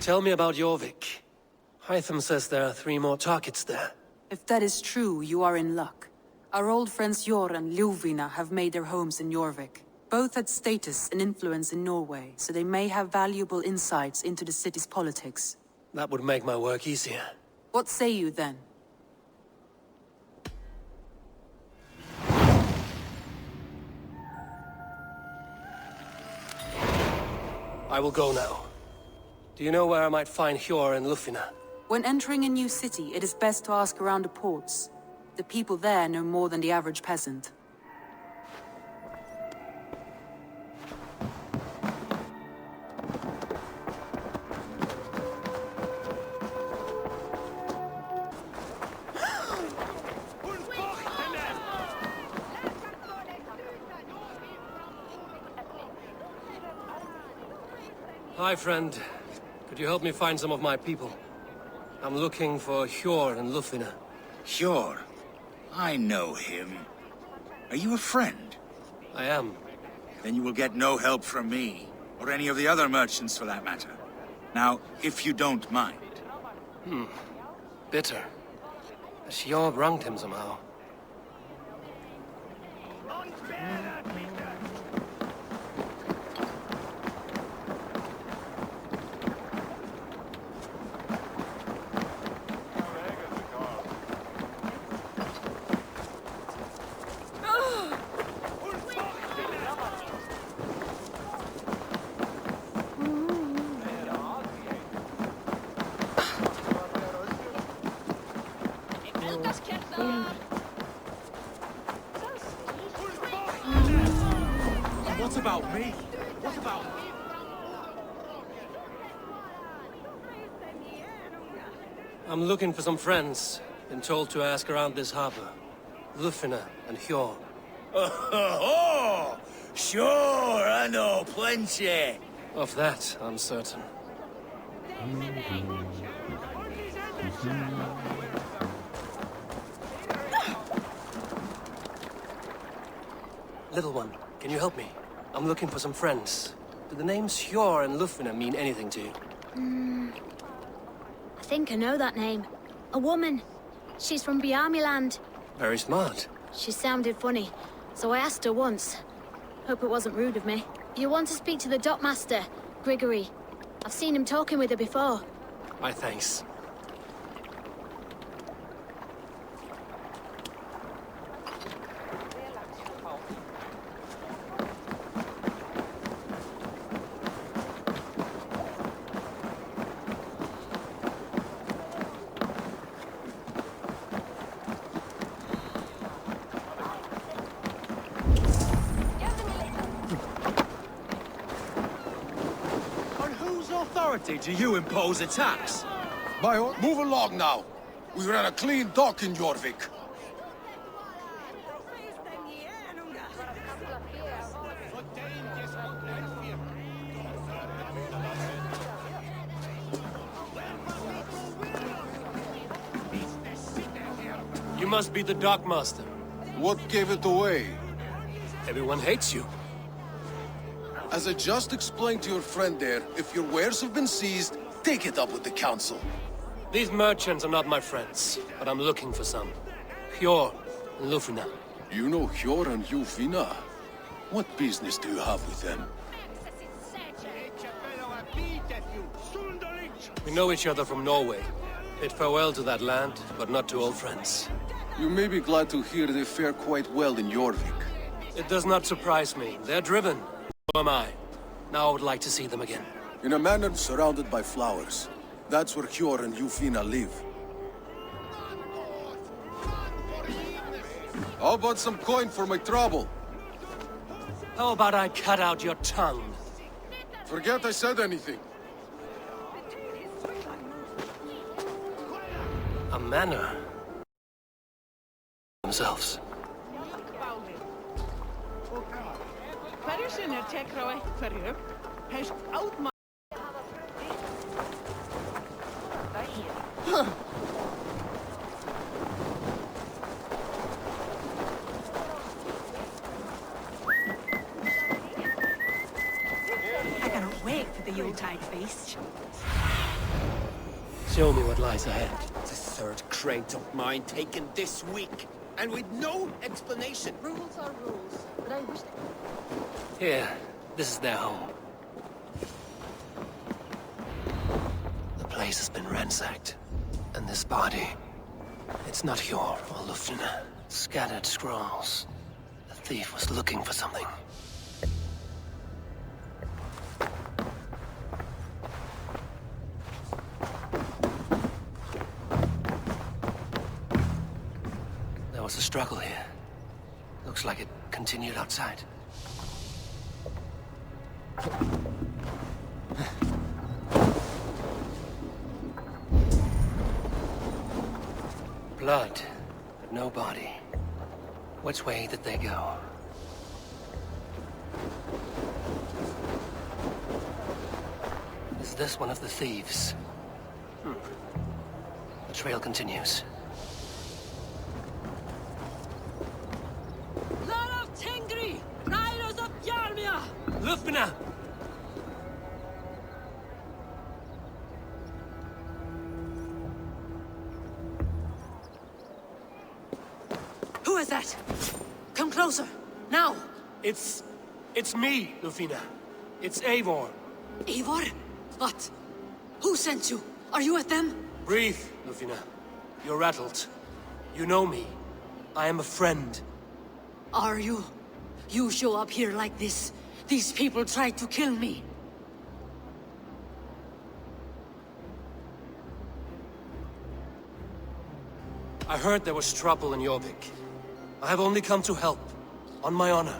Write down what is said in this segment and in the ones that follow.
Tell me about Jorvik. Hytham says there are 3 more targets there. If that is true, you are in luck. Our old friends Jor and Ljuvina have made their homes in Jorvik. Both had status and influence in Norway, so they may have valuable insights into the city's politics. That would make my work easier. What say you then? I will go now. Do you know where I might find Hjor and Ljuvina? When entering a new city, it is best to ask around the ports. The people there know more than the average peasant. Hi, friend. Could you help me find some of my people? I'm looking for Hjor and Ljuvina. Hjor? I know him. Are you a friend? I am. Then you will get no help from me, or any of the other merchants for that matter. Now, if you don't mind. Bitter. Has Hjor wronged him somehow? What about me? What about me? I'm looking for some friends. Been told to ask around this harbor. Ljuvina and Hjor. Oh, sure, I know plenty. Of that, I'm certain. Little one, can you help me? I'm looking for some friends. Do the names Hjor and Ljuvina mean anything to you? I think I know that name. A woman. She's from Bjarmiland. Very smart. She sounded funny, so I asked her once. Hope it wasn't rude of me. You want to speak to the dockmaster, Grigory. I've seen him talking with her before. My thanks. Do you impose a tax? Move along now. We ran a clean dock in Jorvik. You must be the dockmaster. What gave it away? Everyone hates you. As I just explained to your friend there, if your wares have been seized, take it up with the council. These merchants are not my friends, but I'm looking for some. Hjor and Ljuvina. You know Hjor and Ljuvina? What business do you have with them? We know each other from Norway. Bid farewell to that land, but not to old friends. You may be glad to hear they fare quite well in Jorvik. It does not surprise me. They're driven. So am I. Now I would like to see them again. In a manor surrounded by flowers. That's where Hjor and Ljuvina live. How about some coin for my trouble? How about I cut out your tongue? Forget I said anything. A manor. Themselves. Hverju sinni tekur á einhverju, hefst átma... I cannot wait for the Yuletide feast. Show me what lies ahead. The third crate of mine taken this week, and with no explanation. Rules are rules, but I wish... Here, this is their home. The place has been ransacked. And this body... It's not Hjor or Lufna. Scattered scrolls. The thief was looking for something. There was a struggle here. Looks like it continued outside. Blood, but no body. Which way did they go? Is this one of the thieves? The trail continues. Lord of Tengri! Riders of Yarmia! Lufna! Who is that? Come closer, now! It's me, Lufina. It's Eivor. Eivor? What? Who sent you? Are you with them? Breathe, Lufina. You're rattled. You know me. I am a friend. Are you? You show up here like this. These people tried to kill me. I heard there was trouble in Jorvik. I have only come to help. On my honor.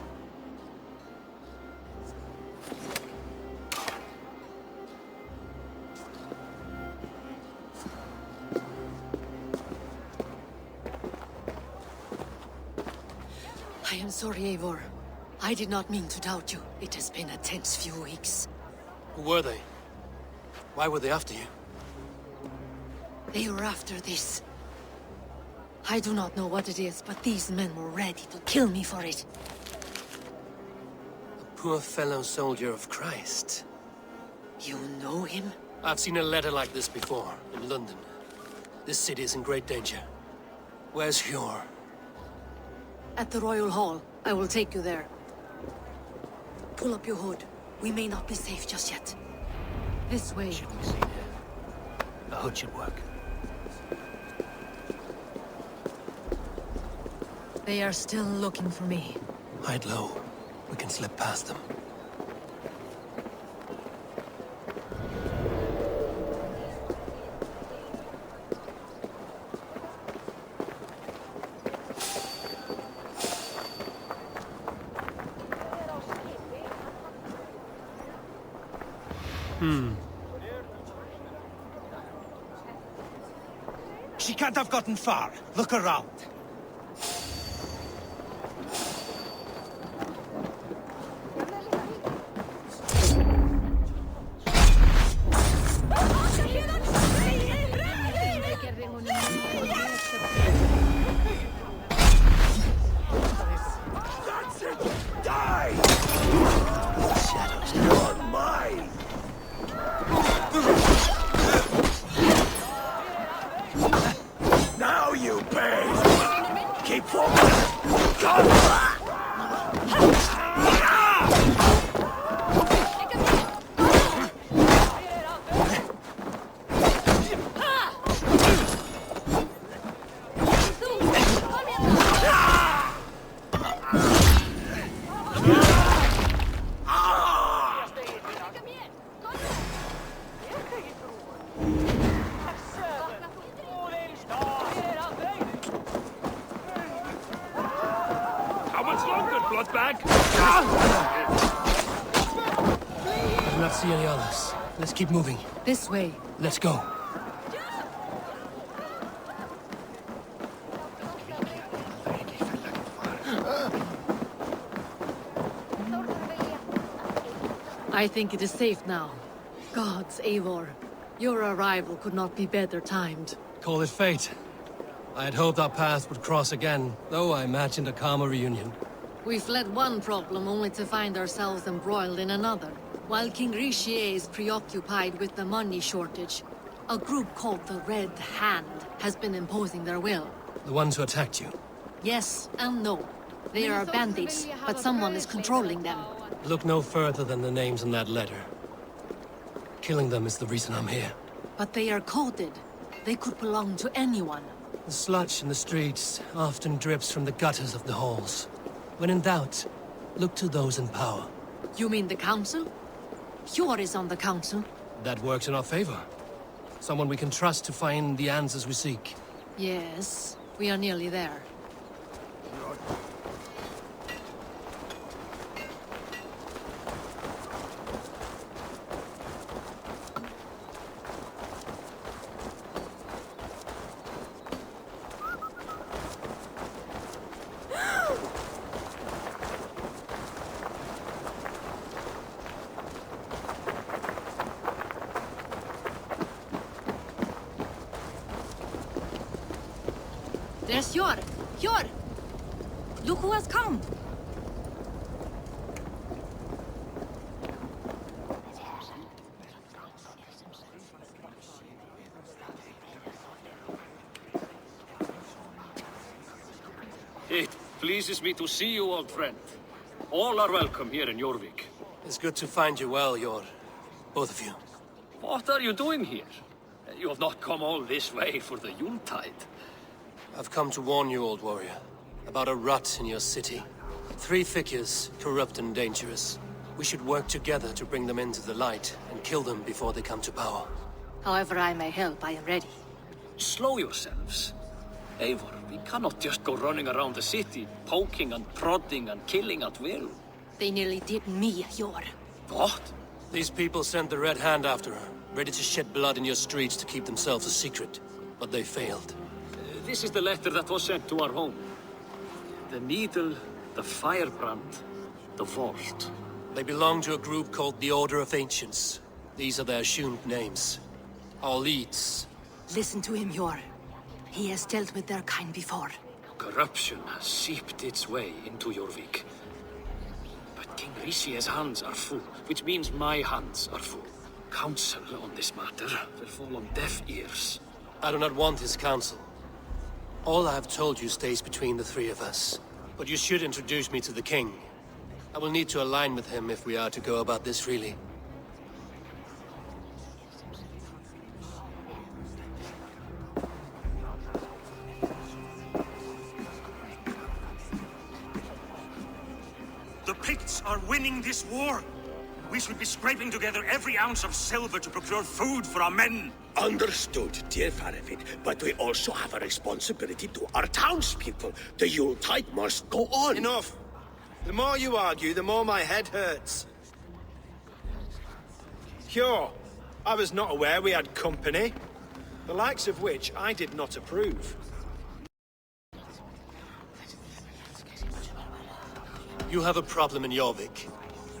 I am sorry, Eivor. I did not mean to doubt you. It has been a tense few weeks. Who were they? Why were they after you? They were after this. I do not know what it is, but these men were ready to kill me for it. A poor fellow soldier of Christ. You know him? I've seen a letter like this before, in London. This city is in great danger. Where's Hjor? At the Royal Hall. I will take you there. Pull up your hood. We may not be safe just yet. This way. Should be seen here. A hood should work. They are still looking for me. Hide low. We can slip past them. She can't have gotten far. Look around. That's it! Die! Shadows, you're mine! Now you pay! Keep focused! Come back! How much longer, Bloodbag? I do not see any others. Let's keep moving. This way. Let's go. I think it is safe now. Gods, Eivor. Your arrival could not be better timed. Call it fate. I had hoped our paths would cross again, though I imagined a calmer reunion. We fled one problem only to find ourselves embroiled in another. While King Richier is preoccupied with the money shortage, A group called the Red Hand has been imposing their will. The ones who attacked you? Yes and no. They are bandits, but someone is controlling them. Look no further than the names in that letter. Killing them is the reason I'm here. But they are coded. They could belong to anyone. The sludge in the streets often drips from the gutters of the halls. When in doubt, look to those in power. You mean the council? Hjor is on the council. That works in our favor. Someone we can trust to find the answers we seek. Yes, we are nearly there. There's Hjor! Hjor! Look who has come! It pleases me to see you, old friend. All are welcome here in Jorvik. It's good to find you well, Jor. Both of you. What are you doing here? You have not come all this way for the Yuletide. I've come to warn you, old warrior, about a rot in your city. 3 figures, corrupt and dangerous. We should work together to bring them into the light and kill them before they come to power. However I may help, I am ready. Slow yourselves. Eivor, we cannot just go running around the city, poking and prodding and killing at will. They nearly did me, Hjor. What? These people sent the Red Hand after her, ready to shed blood in your streets to keep themselves a secret. But they failed. This is the letter that was sent to our home. The needle, the firebrand, the vault. They belong to a group called the Order of Ancients. These are their assumed names. Our leads. Listen to him, Hjor. He has dealt with their kind before. Corruption has seeped its way into Jorvik. But King Rishi's hands are full, which means my hands are full. Counsel on this matter will fall on deaf ears. I do not want his counsel. All I have told you stays between the 3 of us. But you should introduce me to the king. I will need to align with him if we are to go about this freely. The Picts are winning this war. We should be scraping together every ounce of silver to procure food for our men. Understood, dear Faravid, but we also have a responsibility to our townspeople. The Yuletide must go on. Enough! The more you argue, the more my head hurts. Hjor, I was not aware we had company, the likes of which I did not approve. You have a problem in Jorvik.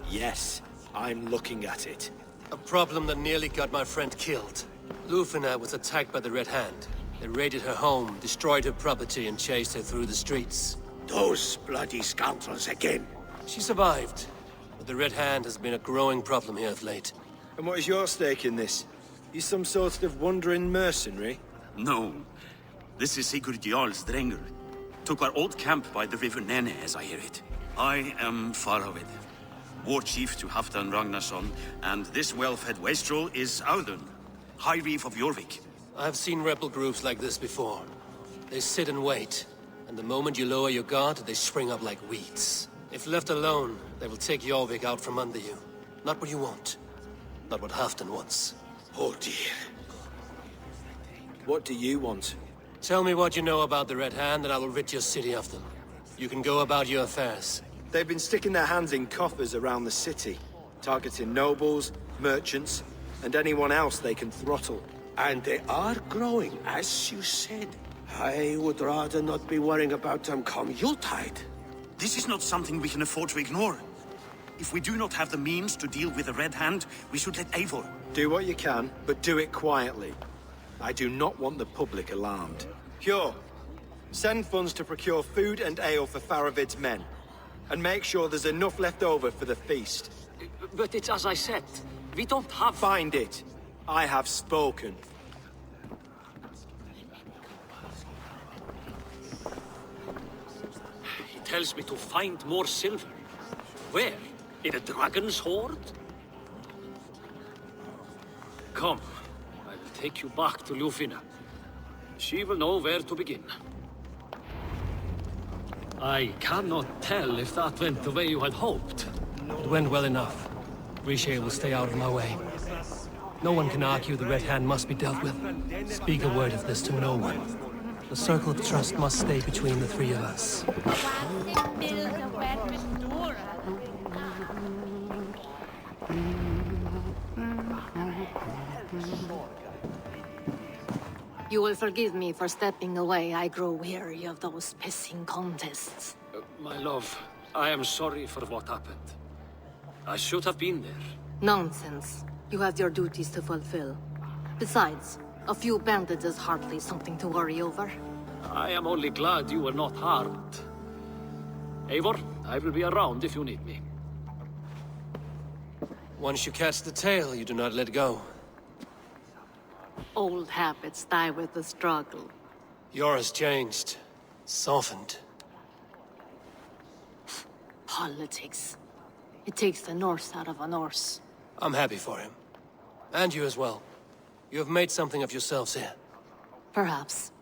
Yes, I'm looking at it. A problem that nearly got my friend killed. Lufina was attacked by the Red Hand. They raided her home, destroyed her property, and chased her through the streets. Those bloody scoundrels again. She survived, but the Red Hand has been a growing problem here of late. And what is your stake in this? You some sort of wandering mercenary? No. This is Sigurd Jarl's Drenger. Took our old camp by the river Nene, as I hear it. I am Faravid, war chief to Halfdan Ragnarsson, and this well-fed wastrel is Audun, High Reef of Jorvik. I have seen rebel groups like this before. They sit and wait, and the moment you lower your guard, they spring up like weeds. If left alone, they will take Jorvik out from under you. Not what you want. Not what Halfdan wants. Oh dear. What do you want? Tell me what you know about the Red Hand, and I will rid your city of them. You can go about your affairs. They've been sticking their hands in coffers around the city, targeting nobles, merchants, and anyone else they can throttle. And they are growing, as you said. I would rather not be worrying about them come Yuletide. This is not something we can afford to ignore. If we do not have the means to deal with the Red Hand, we should let Eivor. Do what you can, but do it quietly. I do not want the public alarmed. Hjor, send funds to procure food and ale for Faravid's men. And make sure there's enough left over for the feast. But it's as I said. We don't have... Find it. I have spoken. tells me to find more silver. Where? In a dragon's hoard? Come, I will take you back to Ljufvina. She will know where to begin. I cannot tell if that went the way you had hoped. It went well enough. Grisha will stay out of my way. No one can argue the Red Hand must be dealt with. Speak a word of this to no one. The circle of trust must stay between the three of us. You will forgive me for stepping away. I grow weary of those pissing contests. My love, I am sorry for what happened. I should have been there. Nonsense. You have your duties to fulfill. Besides, a few bandits is hardly something to worry over. I am only glad you were not harmed. Eivor, I will be around if you need me. Once you catch the tail, you do not let go. Old habits die with the struggle. Yours changed. Softened. Politics. It takes the Norse out of a Norse. I'm happy for him. And you as well. You have made something of yourselves here. Perhaps.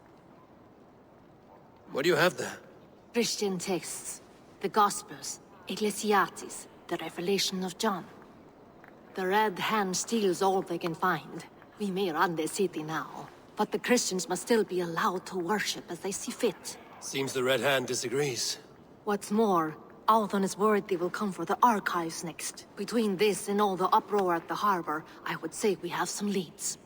What do you have there? Christian texts. The Gospels. Ecclesiastes. The Revelation of John. The Red Hand steals all they can find. We may run the city now, but the Christians must still be allowed to worship as they see fit. Seems the Red Hand disagrees. What's more, Althon is worried they will come for the archives next. Between this and all the uproar at the harbor, I would say we have some leads.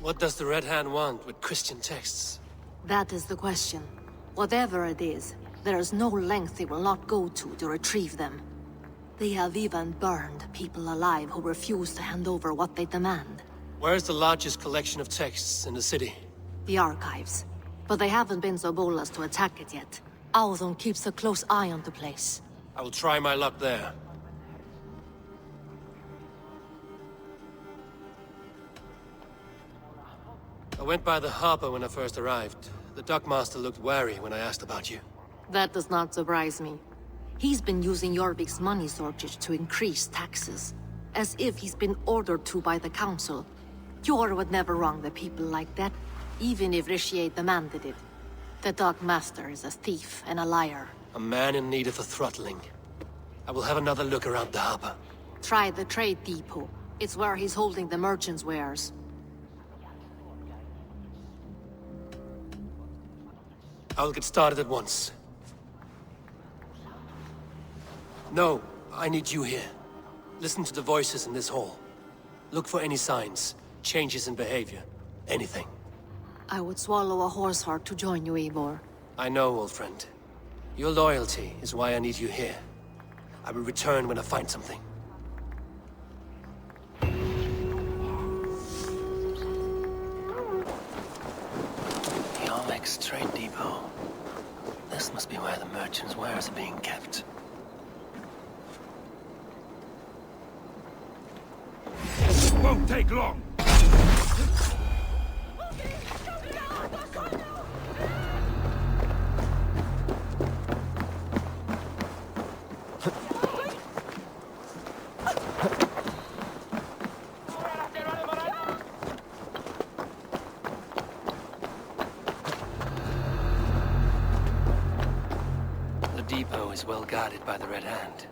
What does the Red Hand want with Christian texts? That is the question. Whatever it is, there is no length they will not go to retrieve them. They have even burned people alive who refuse to hand over what they demand. Where's the largest collection of texts in the city? The archives. But they haven't been so bold as to attack it yet. Althon keeps a close eye on the place. I will try my luck there. I went by the harbor when I first arrived. The dockmaster looked wary when I asked about you. That does not surprise me. He's been using Jorvik's money shortage to increase taxes. As if he's been ordered to by the council. Jor would never wrong the people like that, even if Rishier demanded it. The dockmaster is a thief and a liar. A man in need of a throttling. I will have another look around the harbor. Try the trade depot. It's where he's holding the merchants' wares. I'll get started at once. No, I need you here. Listen to the voices in this hall. Look for any signs, changes in behavior, anything. I would swallow a horse heart to join you, Eivor. I know, old friend. Your loyalty is why I need you here. I will return when I find something. The Olmec's trade depot. This must be where the merchants' wares are being kept. Won't take long. The depot is well guarded by the Red Hand.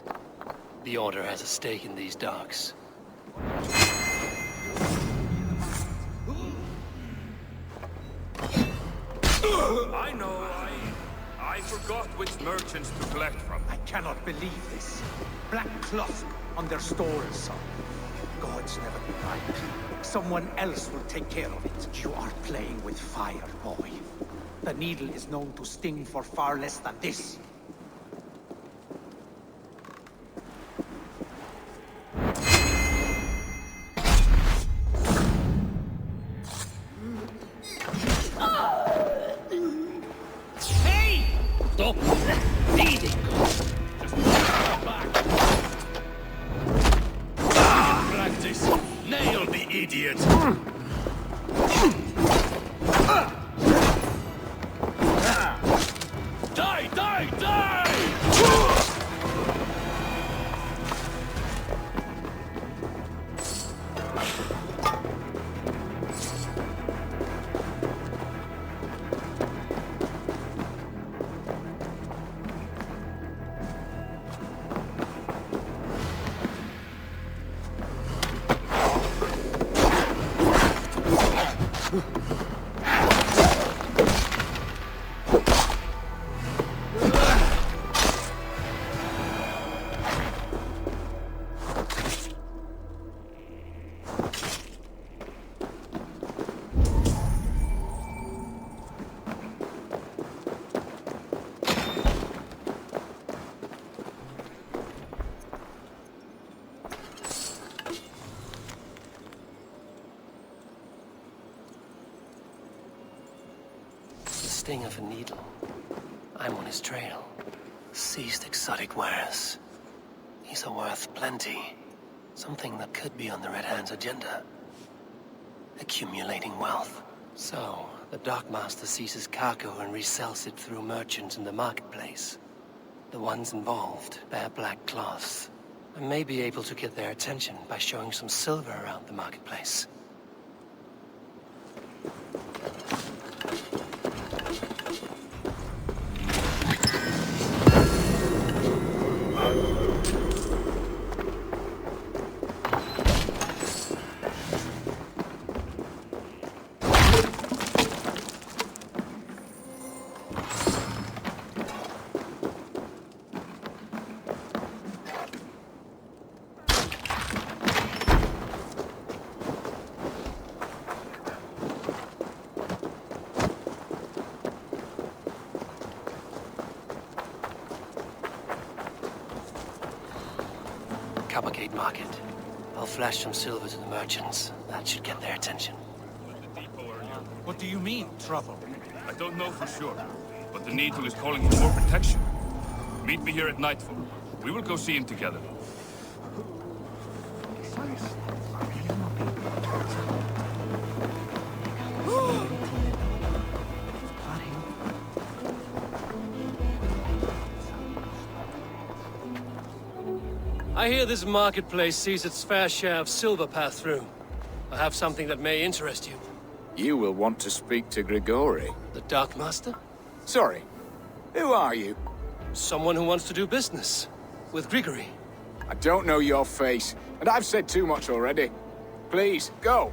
The Order has a stake in these docks. I know, I forgot which merchants to collect from. I cannot believe this. Black cloth on their stores, son. Gods never be right. Someone else will take care of it. You are playing with fire, boy. The needle is known to sting for far less than this. Stop bleeding! Just back. Practice. Nail the idiot. sting of a needle. I'm on his trail. Seized exotic wares. These are worth plenty. Something that could be on the Red Hand's agenda. Accumulating wealth. So, the Dockmaster seizes cargo and resells it through merchants in the marketplace. The ones involved bear black cloths. I may be able to get their attention by showing some silver around the marketplace. Coppergate Market. I'll flash some silver to the merchants. That should get their attention. What do you mean, trouble? I don't know for sure, but the Needle is calling for more protection. Meet me here at nightfall. We will go see him together. I hear this marketplace sees its fair share of silver pass through. I have something that may interest you. You will want to speak to Grigori. The Dockmaster? Sorry. Who are you? Someone who wants to do business. With Grigori. I don't know your face, and I've said too much already. Please, go.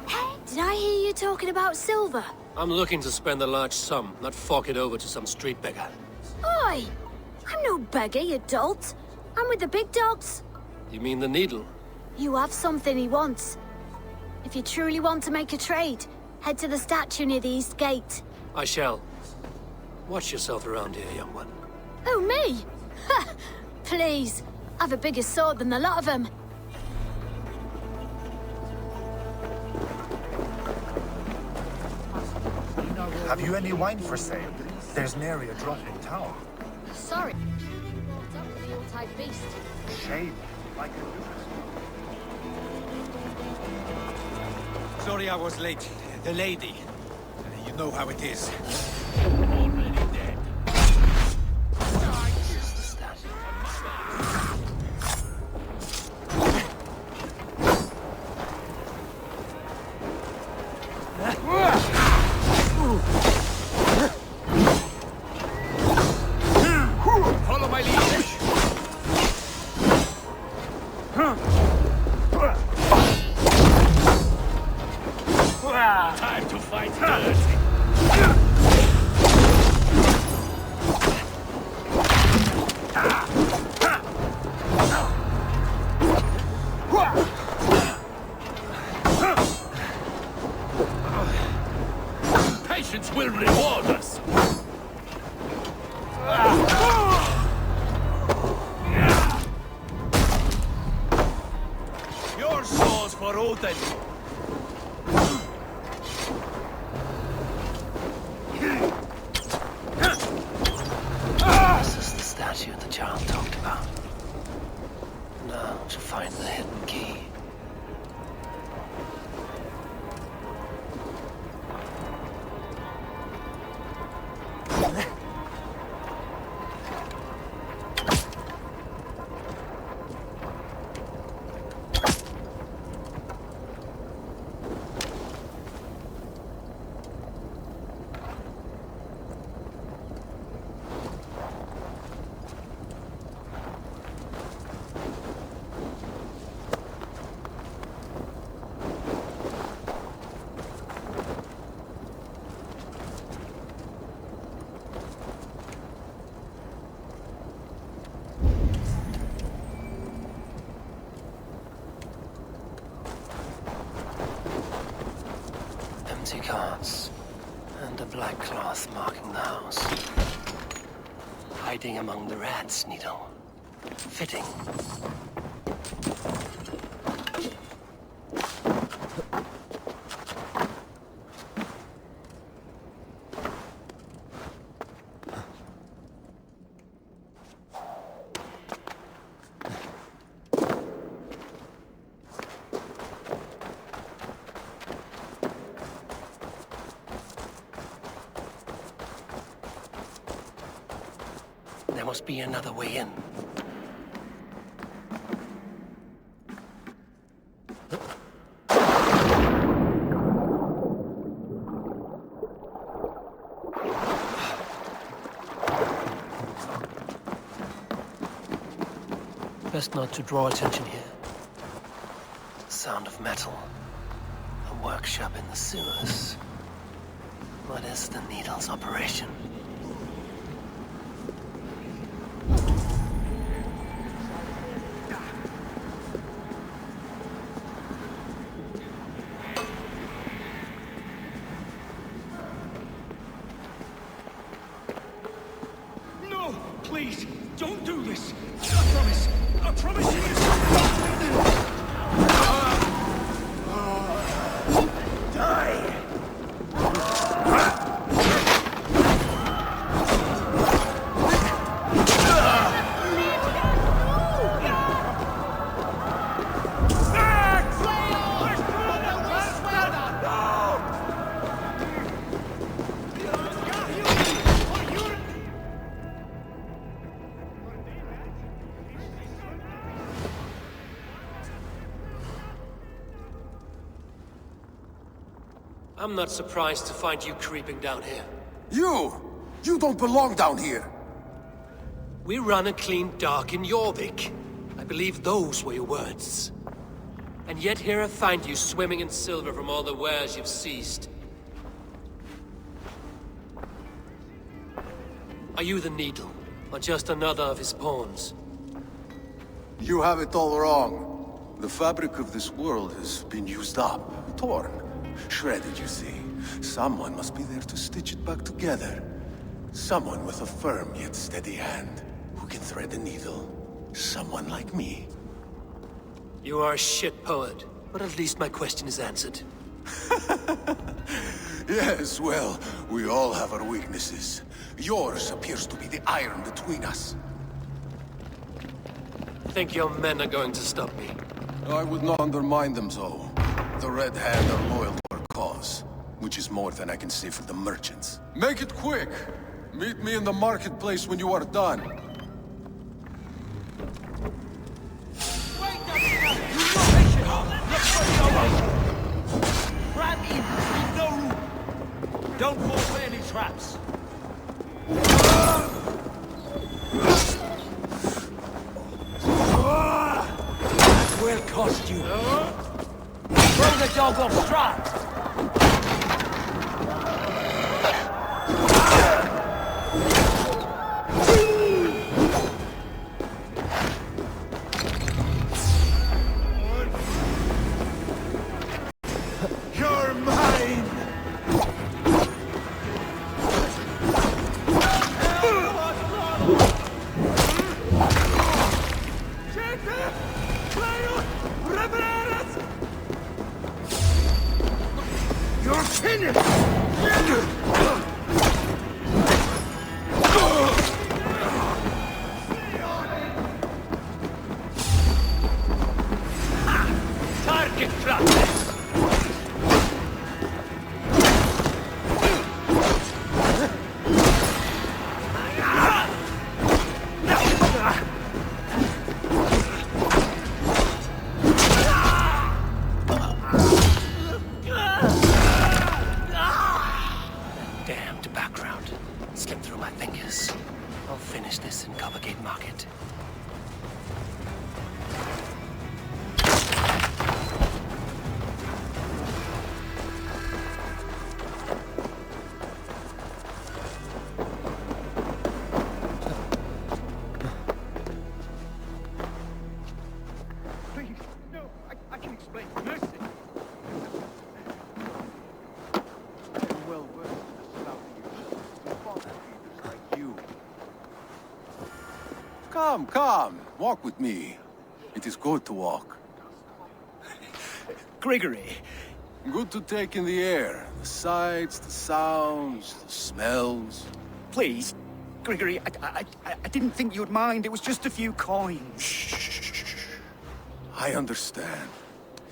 Hey, did I hear you talking about silver? I'm looking to spend a large sum, not fork it over to some street beggar. Oi! I'm no beggar, you dolt. I'm with the big dogs. You mean the Needle? You have something he wants. If you truly want to make a trade, head to the statue near the East Gate. I shall. Watch yourself around here, young one. Oh, me? Ha! Please. I've a bigger sword than the lot of them. Have you any wine for sale? There's nary a drop in town. Sorry. What's up with the old-type beast? Shame. I can do it. Sorry I was late. The lady. You know how it is. Already dead. Follow my lead. Time to fight dirty. Patience will reward us. Your souls for Odin. This is the statue the Jarl talked about. Now to find the hidden key. Empty carts, and a black cloth marking the house. Hiding among the rats, Needle. Fitting. must be another way in. Best not to draw attention here. The sound of metal. A workshop in the sewers. What is the needle's operation? No! Please! Don't do this! I promise! I promise you! Die! I'm not surprised to find you creeping down here. You don't belong down here! We run a clean dock in Jorvik. I believe those were your words. And yet here I find you swimming in silver from all the wares you've seized. Are you the Needle, or just another of his pawns? You have it all wrong. The fabric of this world has been used up, torn, shredded, you see. Someone must be there to stitch it back together. Someone with a firm yet steady hand, who can thread the needle. Someone like me. You are a shit poet, but at least my question is answered. Yes, well, we all have our weaknesses. Yours appears to be the iron between us. Think your men are going to stop me? I would not undermine them, though. The Red Hand are loyal to our cause, which is more than I can say for the merchants. Make it quick! Meet me in the marketplace when you are done. Grab him! Leave no room! Don't fall for any traps! That will cost you! Throw the dog off stride! Come, walk with me. It is good to walk. Grigory. Good to take in the air. The sights, the sounds, the smells. Please, Grigory, I didn't think you'd mind. It was just a few coins. Shh. I understand.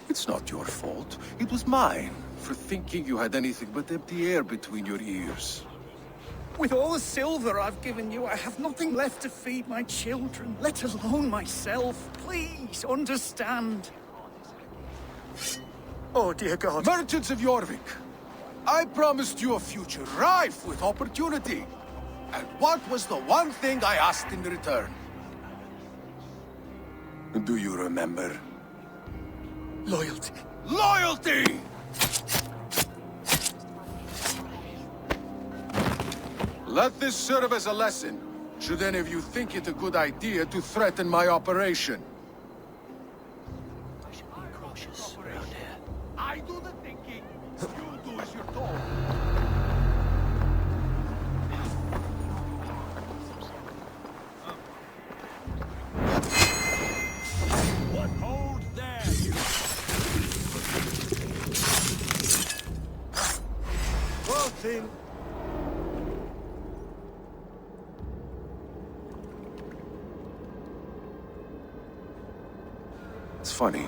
It's not your fault. It was mine, for thinking you had anything but empty air between your ears. With all the silver I've given you, I have nothing left to feed my children, let alone myself. Please, understand. Oh, dear God. Merchants of Jorvik, I promised you a future rife with opportunity. And what was the one thing I asked in return? Do you remember? Loyalty. Loyalty! Let this serve as a lesson, should any of you think it a good idea to threaten my operation. I should be cautious around here. I do the thinking, you do as you're told. What hold there, you? Well, then. It's funny.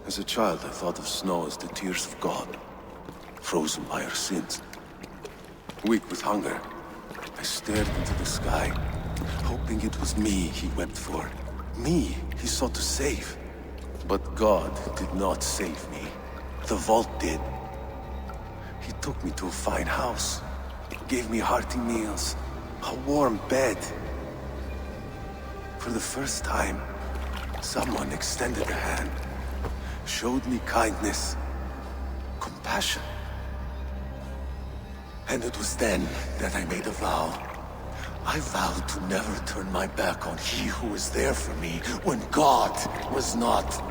As a child, I thought of snow as the tears of God, frozen by our sins. Weak with hunger, I stared into the sky, hoping it was me he wept for. Me he sought to save. But God did not save me. The vault did. He took me to a fine house, gave me hearty meals, a warm bed. For the first time, someone extended a hand, showed me kindness, compassion. And it was then that I made a vow. I vowed to never turn my back on he who was there for me when God was not.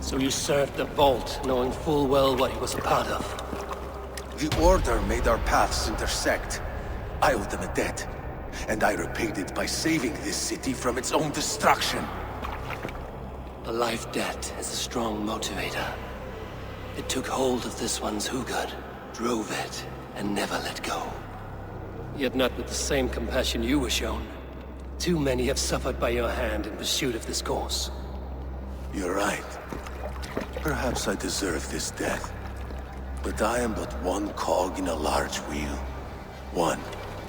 So you served the Vault, knowing full well what he was a part of. The Order made our paths intersect. I owed them a debt, and I repaid it by saving this city from its own destruction. A life debt is a strong motivator. It took hold of this one's Hugad, drove it, and never let go. Yet not with the same compassion you were shown. Too many have suffered by your hand in pursuit of this course. You're right. Perhaps I deserve this death. But I am but one cog in a large wheel. One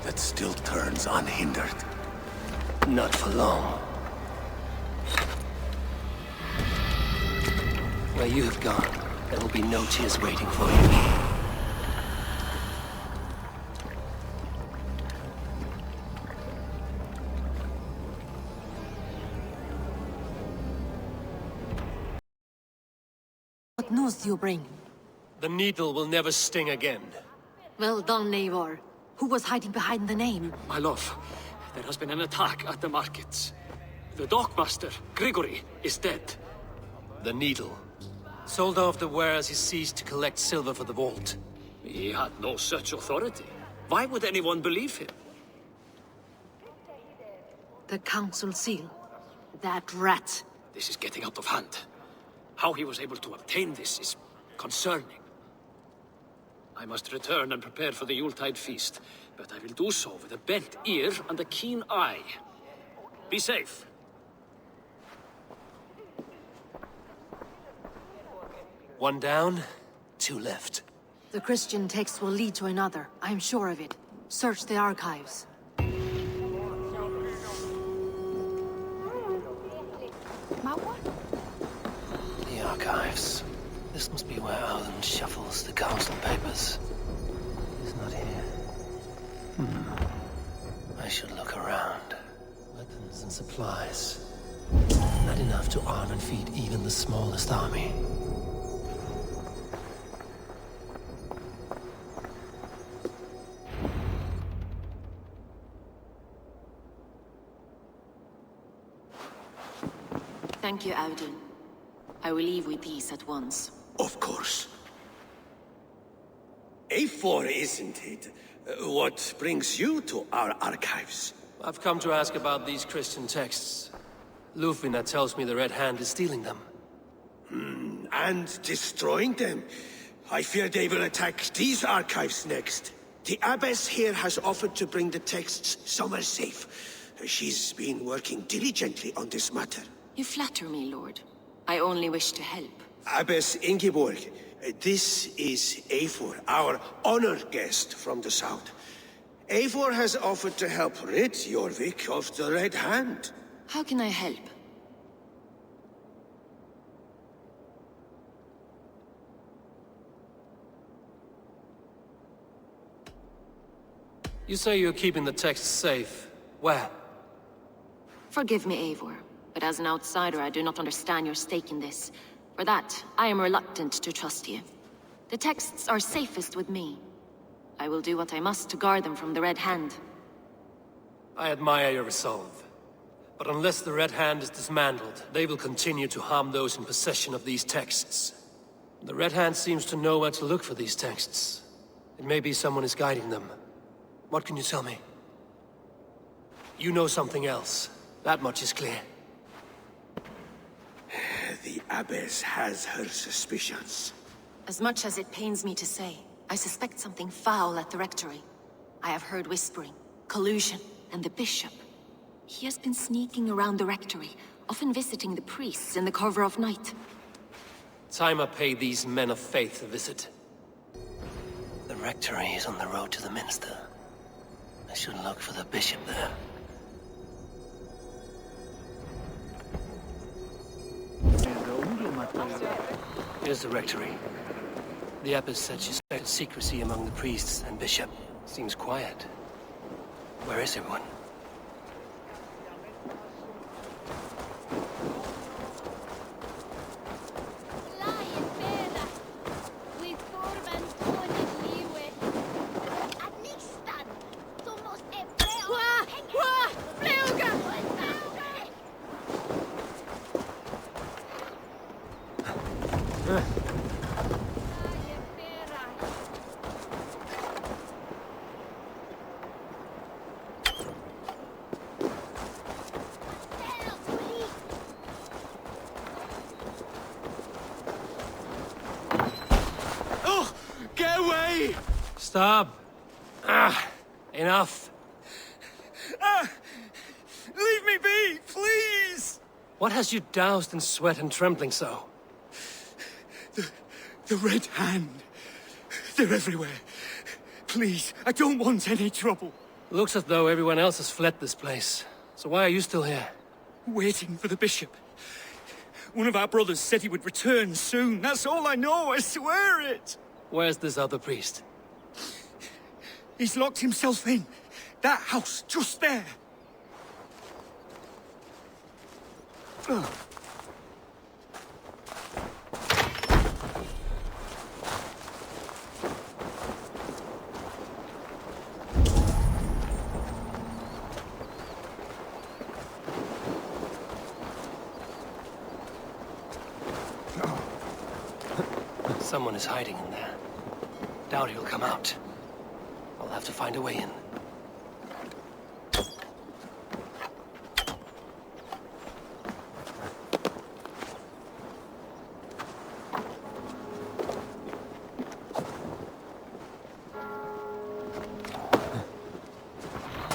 that still turns unhindered. Not for long. Where you have gone, there will be no tears waiting for you. What news do you bring? The needle will never sting again. Well done, Eivor. Who was hiding behind the name? My love, there has been an attack at the markets. The dockmaster, Grigory, is dead. The needle. Sold off the wares he seized to collect silver for the vault. He had no such authority. Why would anyone believe him? The council seal. That rat. This is getting out of hand. How he was able to obtain this is concerning. I must return and prepare for the Yuletide feast, but I will do so with a bent ear and a keen eye. Be safe. One down, two left. The Christian text will lead to another. I'm sure of it. Search the archives. The archives. This must be where Alan shuffles the council papers. He's not here. I should look around. Weapons and supplies. Not enough to arm and feed even the smallest army. Thank you, Audun. I will leave with these at once. Of course. Eivor, isn't it? What brings you to our archives? I've come to ask about these Christian texts. Lufina tells me the Red Hand is stealing them. And destroying them. I fear they will attack these archives next. The abbess here has offered to bring the texts somewhere safe. She's been working diligently on this matter. You flatter me, Lord. I only wish to help. Abbess Ingeborg, this is Eivor, our honored guest from the south. Eivor has offered to help rid Jorvik of the Red Hand. How can I help? You say you're keeping the texts safe. Where? Forgive me, Eivor, but as an outsider, I do not understand your stake in this. For that, I am reluctant to trust you. The texts are safest with me. I will do what I must to guard them from the Red Hand. I admire your resolve. But unless the Red Hand is dismantled, they will continue to harm those in possession of these texts. The Red Hand seems to know where to look for these texts. It may be someone is guiding them. What can you tell me? You know something else. That much is clear. The Abbess has her suspicions. As much as it pains me to say, I suspect something foul at the Rectory. I have heard whispering, collusion, and the Bishop. He has been sneaking around the Rectory, often visiting the priests in the cover of night. Time I pay these men of faith a visit. The Rectory is on the road to the Minster. I should look for the Bishop there. Here's the Rectory. The Abbess said she suspected secrecy among the priests and Bishop. Seems quiet. Where is everyone? Stop! Enough! Leave me be, please! What has you doused in sweat and trembling so? The Red Hand. They're everywhere. Please, I don't want any trouble. Looks as though everyone else has fled this place. So why are you still here? Waiting for the Bishop. One of our brothers said he would return soon. That's all I know, I swear it! Where's this other priest? He's locked himself in. That house, just there. Someone is hiding in there. Doubt he'll come out. I'll have to find a way in.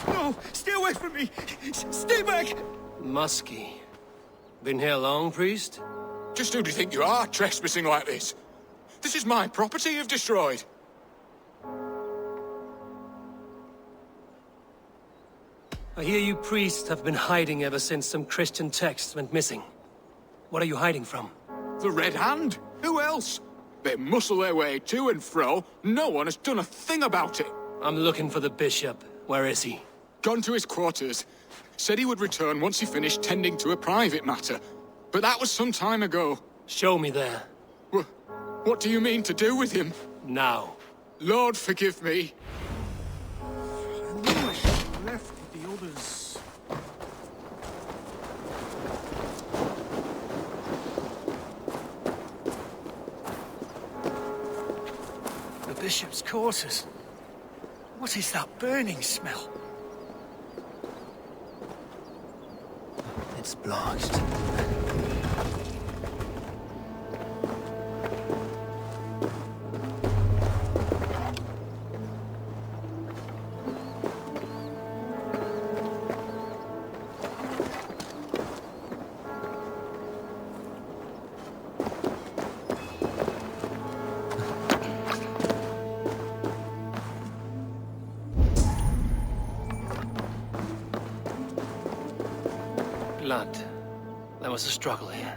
No! Stay away from me! Stay back! Musky. Been here long, priest? Just who do you think you are, trespassing like this? This is my property you've destroyed. I hear you priests have been hiding ever since some Christian texts went missing. What are you hiding from? The Red Hand? Who else? They muscle their way to and fro. No one has done a thing about it. I'm looking for the Bishop. Where is he? Gone to his quarters. Said he would return once he finished tending to a private matter. But that was some time ago. Show me there. What do you mean to do with him? Now. Lord, forgive me. I knew I should have left with the others. The Bishop's quarters. What is that burning smell? It's blocked. Blood. There was a struggle here.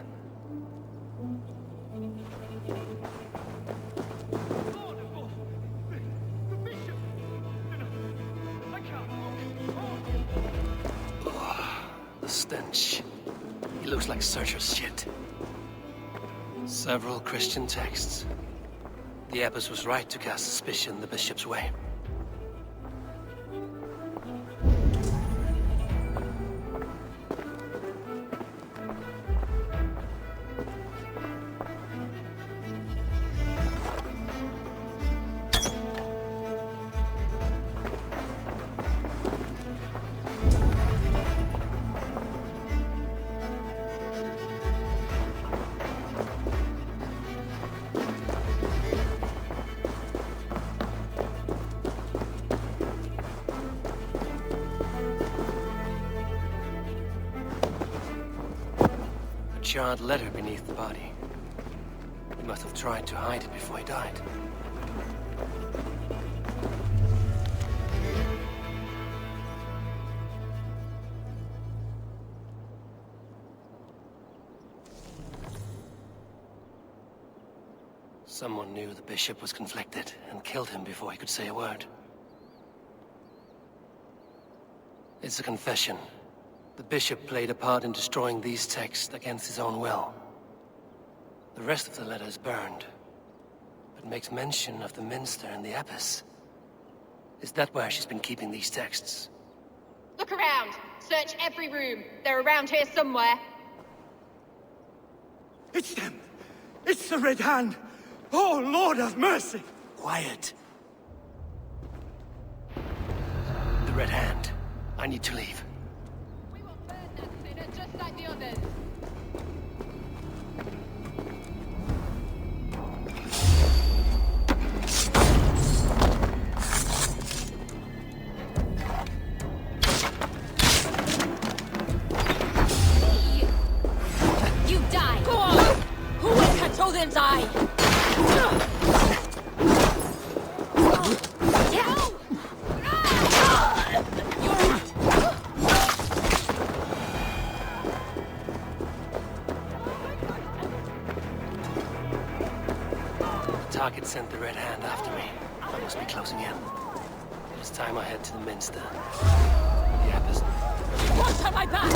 The stench. He looks like Searcher's shit. Several Christian texts. The abbess was right to cast suspicion the bishop's way. Charred letter beneath the body. He must have tried to hide it before he died. Someone knew the bishop was conflicted and killed him before he could say a word. It's a confession. The bishop played a part in destroying these texts against his own will. The rest of the letter is burned, but makes mention of the minster and the abbess. Is that where she's been keeping these texts? Look around! Search every room. They're around here somewhere. It's them! It's the Red Hand! Oh, Lord have mercy! Quiet. The Red Hand. I need to leave. Just like the others. You die! Go on! Who will catch Odin's eye? Target sent the Red Hand after me. I must be closing in. It's time I head to the minster. The abbess. Watch on my back!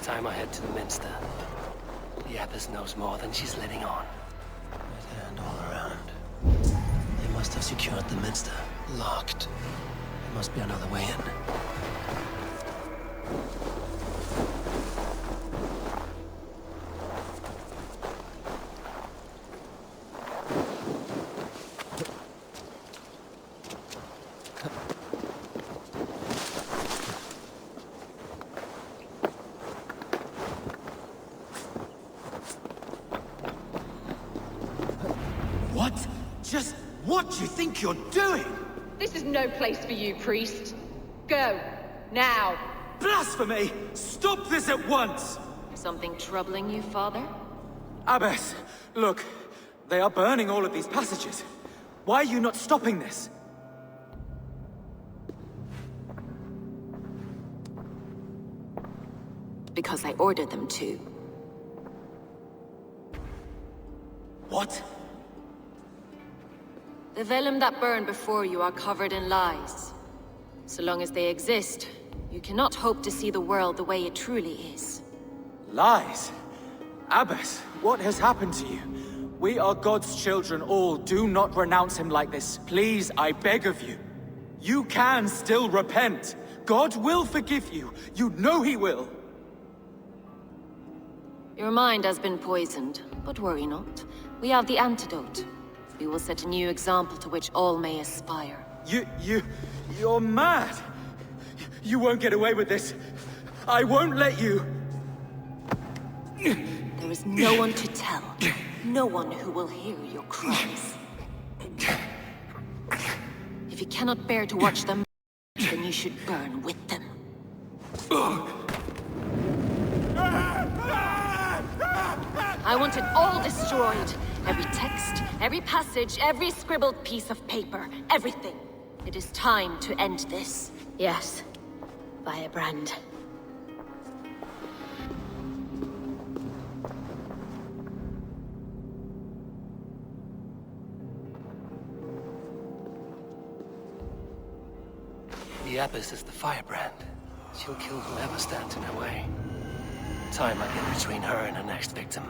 time I head to the minster. The abbess knows more than she's letting on. Red hand all around. They must have secured the minster. Locked. There must be another way in. What? Just what do you think you're doing? This is no place for you, priest. Go. Now. Blasphemy! Stop this at once! Something troubling you, father? Abbess, look. They are burning all of these passages. Why are you not stopping this? Because I ordered them to. What? The vellum that burned before you are covered in lies. So long as they exist, you cannot hope to see the world the way it truly is. Lies? Abbess, what has happened to you? We are God's children all. Do not renounce him like this. Please, I beg of you. You can still repent. God will forgive you. You know he will. Your mind has been poisoned, but worry not. We have the antidote. We will set a new example to which all may aspire. You're mad! You won't get away with this. I won't let you! There is no one to tell. No one who will hear your cries. If you cannot bear to watch them, then you should burn with them. I want it all destroyed. Every text, every passage, every scribbled piece of paper. Everything. It is time to end this. Yes. Firebrand. The Abbess is the firebrand. She'll kill whoever stands in her way. Time might get between her and her next victim.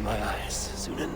My eyes, Sunan.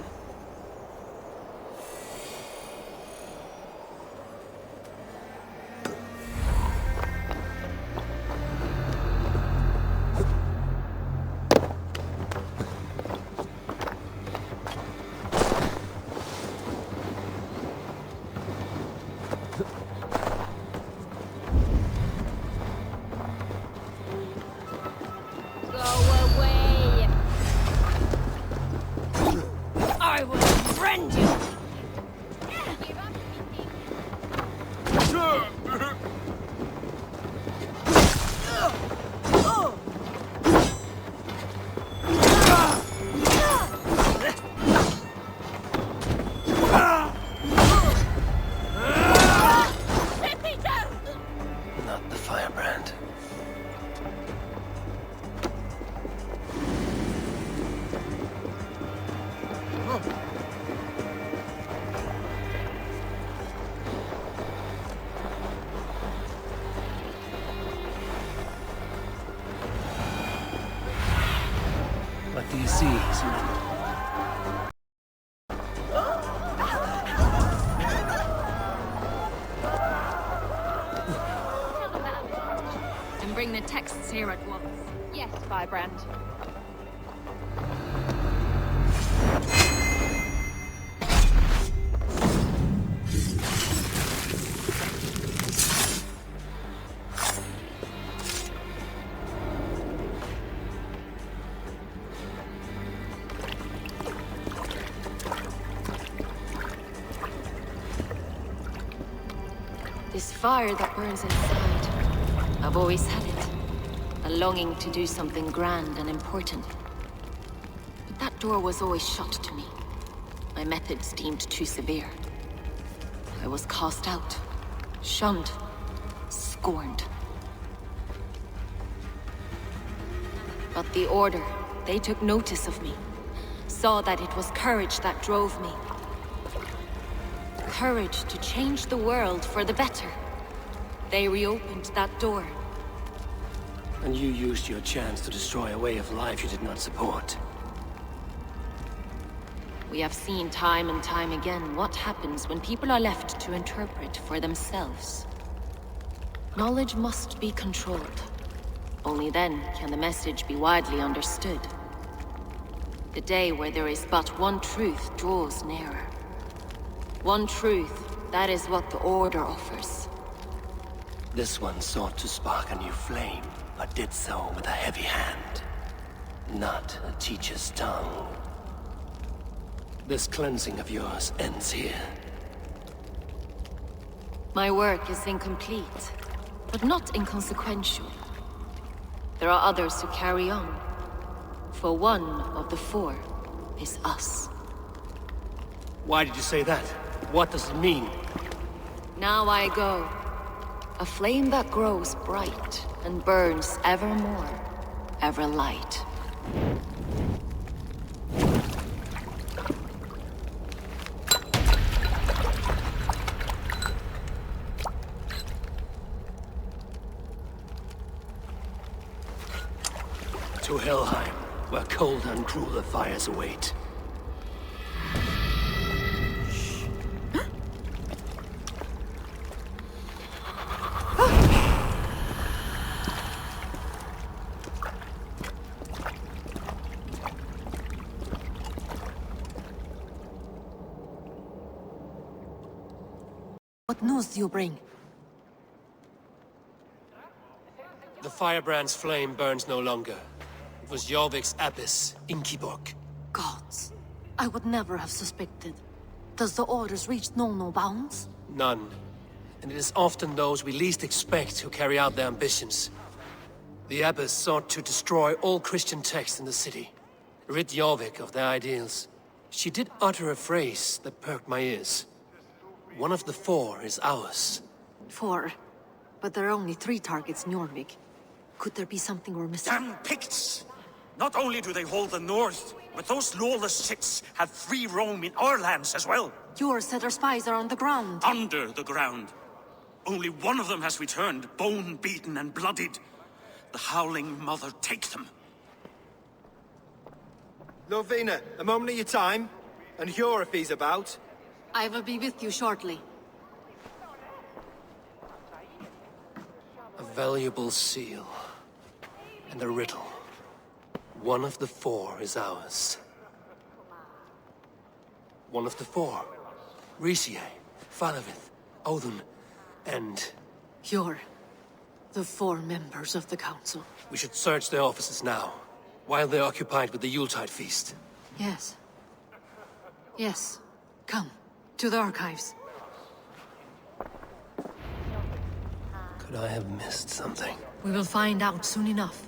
What do you see, Sunan? And bring the texts here at once. Yes, Firebrand. This fire that burns inside, I've always had it. A longing to do something grand and important. But that door was always shut to me. My methods deemed too severe. I was cast out, shunned, scorned. But the Order, they took notice of me. Saw that it was courage that drove me. Courage to change the world for the better. They reopened that door. And you used your chance to destroy a way of life you did not support. We have seen time and time again what happens when people are left to interpret for themselves. Knowledge must be controlled. Only then can the message be widely understood. The day where there is but one truth draws nearer. One truth, that is what the Order offers. This one sought to spark a new flame, but did so with a heavy hand. Not a teacher's tongue. This cleansing of yours ends here. My work is incomplete, but not inconsequential. There are others who carry on. For one of the four is us. Why did you say that? What does it mean? Now I go. A flame that grows bright and burns ever more, ever light. To Helheim, where cold and crueler fires await. What news do you bring? The firebrand's flame burns no longer. It was Jorvik's abyss, Inkiborg. Gods. I would never have suspected. Does the Order's reach know no bounds? None. And it is often those we least expect who carry out their ambitions. The abbess sought to destroy all Christian texts in the city. Rid Jorvik of their ideals. She did utter a phrase that perked my ears. One of the four is ours. 4. But there are only 3 targets in Jorvik. Could there be something we're missing? Damn Picts! Not only do they hold the north, but those lawless Siths have free roam in our lands as well. Yours said our spies are on the ground. Under the ground. Only one of them has returned, bone-beaten and bloodied. The Howling Mother take them. Lovina, a moment of your time. And Hjor if he's about. I will be with you shortly. A valuable seal. And a riddle. One of the 4 is ours. One of the 4. Risie, Falavith, Odin, and... Hjor. The 4 members of the Council. We should search their offices now, while they're occupied with the Yuletide feast. Yes. Yes. Come, to the archives. Could I have missed something? We will find out soon enough.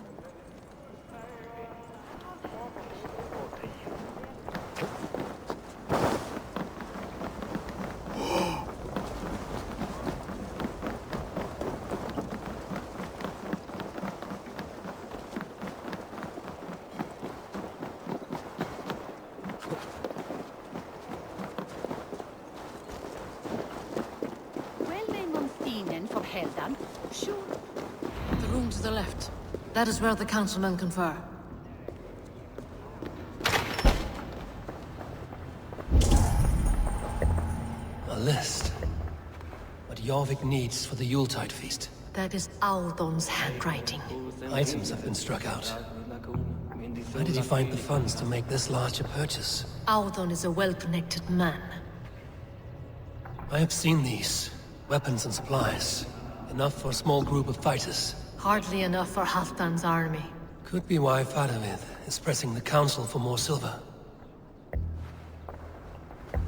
The room to the left. That is where the councilmen confer. A list. What Jorvik needs for the Yuletide feast. That is Audon's handwriting. Items have been struck out. How did he find the funds to make this large a purchase? Audon is a well-connected man. I have seen these. Weapons and supplies. Enough for a small group of fighters. Hardly enough for Halfdan's army. Could be why Faravith is pressing the council for more silver. A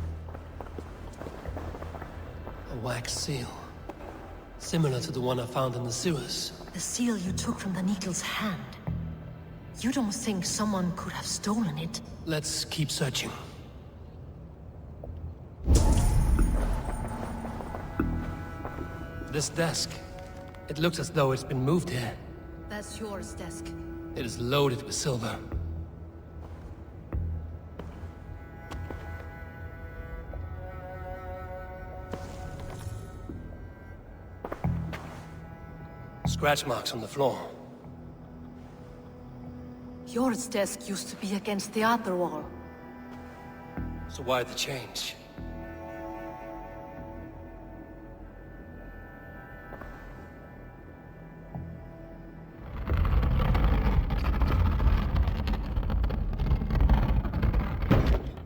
wax seal. Similar to the one I found in the sewers. The seal you took from the Needle's hand. You don't think someone could have stolen it? Let's keep searching. This desk. It looks as though it's been moved here. That's yours, desk. It is loaded with silver. Scratch marks on the floor. Yours desk used to be against the other wall. So why the change?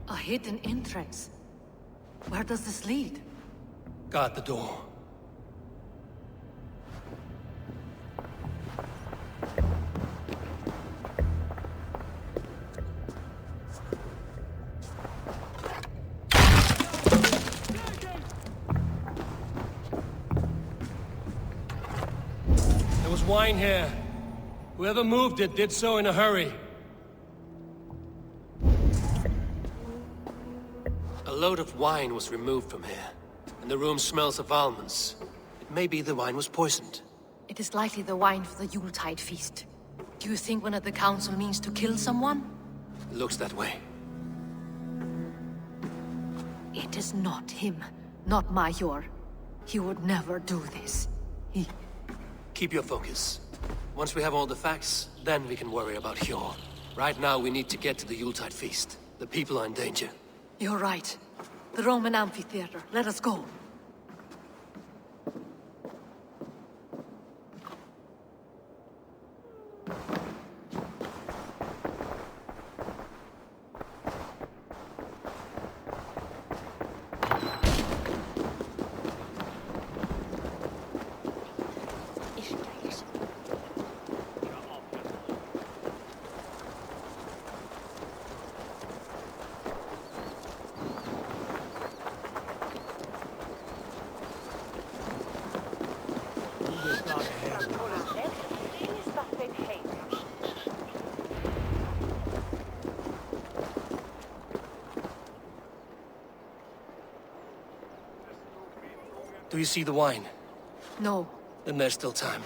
A hidden entrance. Where does this lead? Guard the door. There was wine here. Whoever moved it did so in a hurry. A load of wine was removed from here, and the room smells of almonds. It may be the wine was poisoned. It is likely the wine for the Yuletide feast. Do you think one of the council means to kill someone? It looks that way. It is not him, not Major. He would never do this. Keep your focus. Once we have all the facts, then we can worry about Hjor. Right now, we need to get to the Yuletide feast. The people are in danger. You're right. The Roman amphitheater. Let us go. Do you see the wine? No. Then there's still time.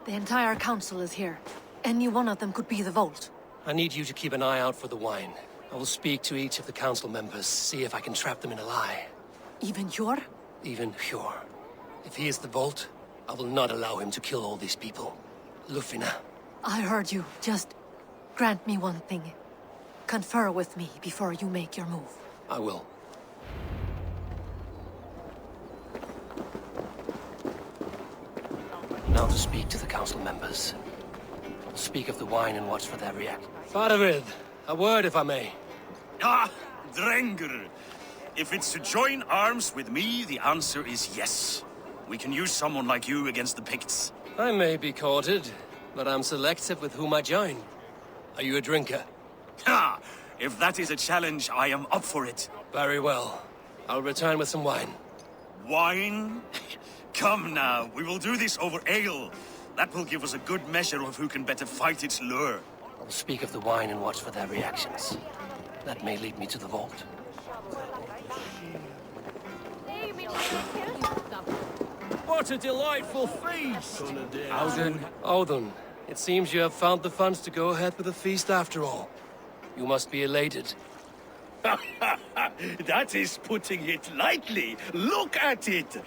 The entire council is here. Any one of them could be the vault. I need you to keep an eye out for the wine. I will speak to each of the council members, see if I can trap them in a lie. Even Hjor? Even Hjor. If he is the vault, I will not allow him to kill all these people. Lufina. I heard you. Just grant me one thing. Confer with me before you make your move. I will. Now to speak to the council members. Speak of the wine and watch for their reaction. Faravid, a word if I may. Ah, Drengr. If it's to join arms with me, the answer is yes. We can use someone like you against the Picts. I may be courted, but I'm selective with whom I join. Are you a drinker? Ha! If that is a challenge, I am up for it. Very well. I'll return with some wine. Wine? Come now, we will do this over ale. That will give us a good measure of who can better fight its lure. I'll speak of the wine and watch for their reactions. That may lead me to the vault. What a delightful feast! Odin, it seems you have found the funds to go ahead with the feast after all. You must be elated. That is putting it lightly. Look at it.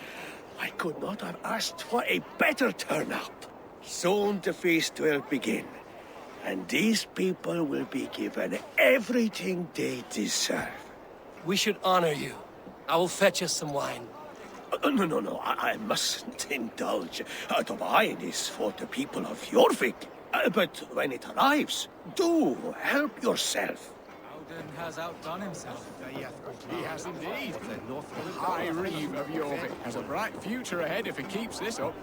I could not have asked for a better turnout. Soon the feast will begin, and these people will be given everything they deserve. We should honor you. I will fetch us some wine. No, I mustn't indulge. The wine is for the people of Jorvik. But when it arrives, do help yourself. Odin has outdone himself. He has indeed. The High Reeve of Jorvik has a bright future ahead if he keeps this up.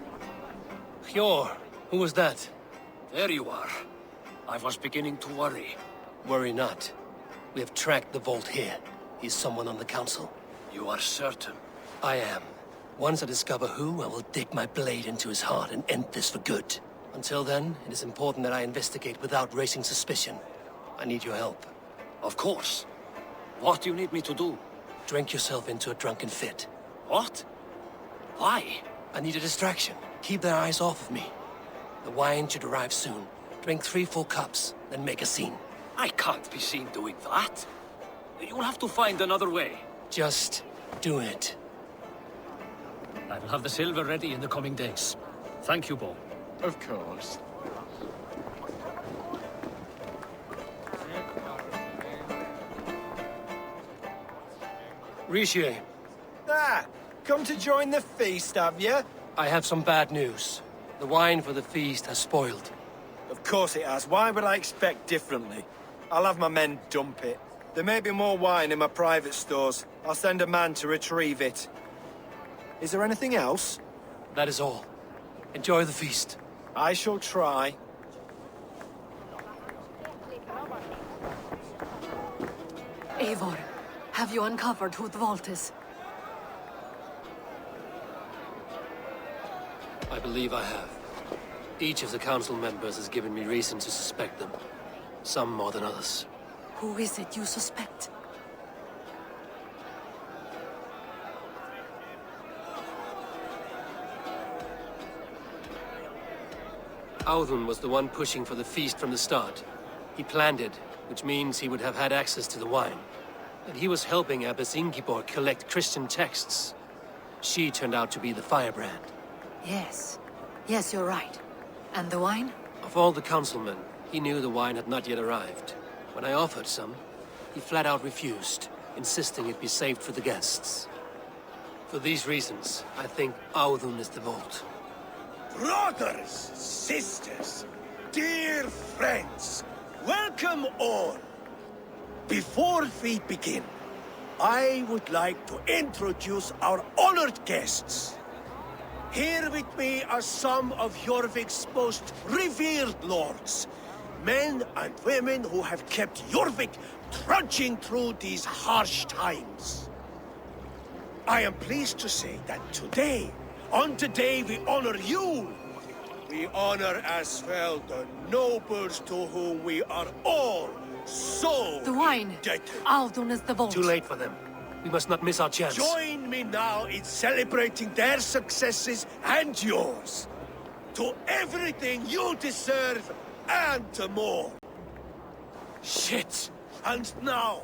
Hjor, who was that? There you are. I was beginning to worry. Worry not. We have tracked the vault here. He's someone on the council. You are certain? I am. Once I discover who, I will dig my blade into his heart and end this for good. Until then, it is important that I investigate without raising suspicion. I need your help. Of course. What do you need me to do? Drink yourself into a drunken fit. What? Why? I need a distraction. Keep their eyes off of me. The wine should arrive soon. Drink 3 full cups, then make a scene. I can't be seen doing that. You'll have to find another way. Just do it. I will have the silver ready in the coming days. Thank you, Bo. Of course. Rishi. Ah, come to join the feast, have you? I have some bad news. The wine for the feast has spoiled. Of course it has. Why would I expect differently? I'll have my men dump it. There may be more wine in my private stores. I'll send a man to retrieve it. Is there anything else? That is all. Enjoy the feast. I shall try. Eivor, have you uncovered who the vault is? I believe I have. Each of the council members has given me reason to suspect them. Some more than others. Who is it you suspect? Audun was the one pushing for the feast from the start. He planned it, which means he would have had access to the wine. And he was helping Abbess Ingeborg collect Christian texts. She turned out to be the firebrand. Yes. Yes, you're right. And the wine? Of all the councilmen, he knew the wine had not yet arrived. When I offered some, he flat out refused, insisting it be saved for the guests. For these reasons, I think Audun is the vault. Brothers, sisters, dear friends, welcome all. Before we begin, I would like to introduce our honored guests. Here with me are some of Jorvik's most revered lords. Men and women who have kept Jorvik trudging through these harsh times. I am pleased to say that today, on the day we honor you, we honor as well the nobles to whom we are all so The wine! indebted. Audun is the vault. Too late for them. We must not miss our chance. Join me now in celebrating their successes and yours. To everything you deserve and more. Shit! And now,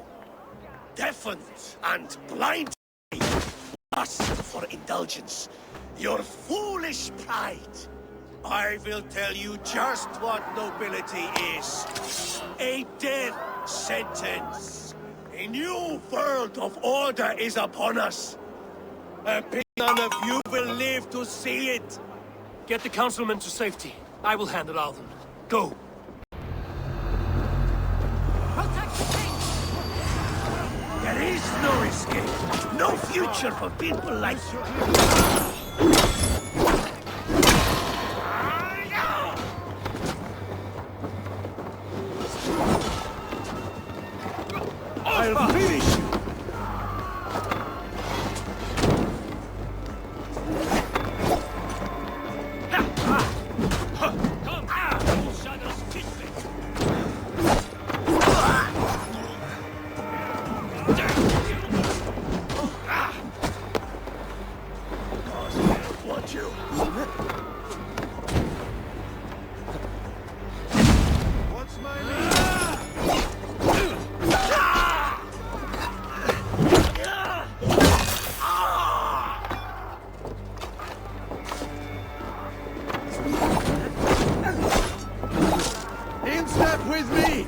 deafened and blinded, ask for indulgence. Your foolish pride. I will tell you just what nobility is. A death sentence. A new world of order is upon us. None of you will live to see it. Get the councilmen to safety. I will handle Audun. Go! There is no escape. No future for people like you. I'll finish you! In step with me!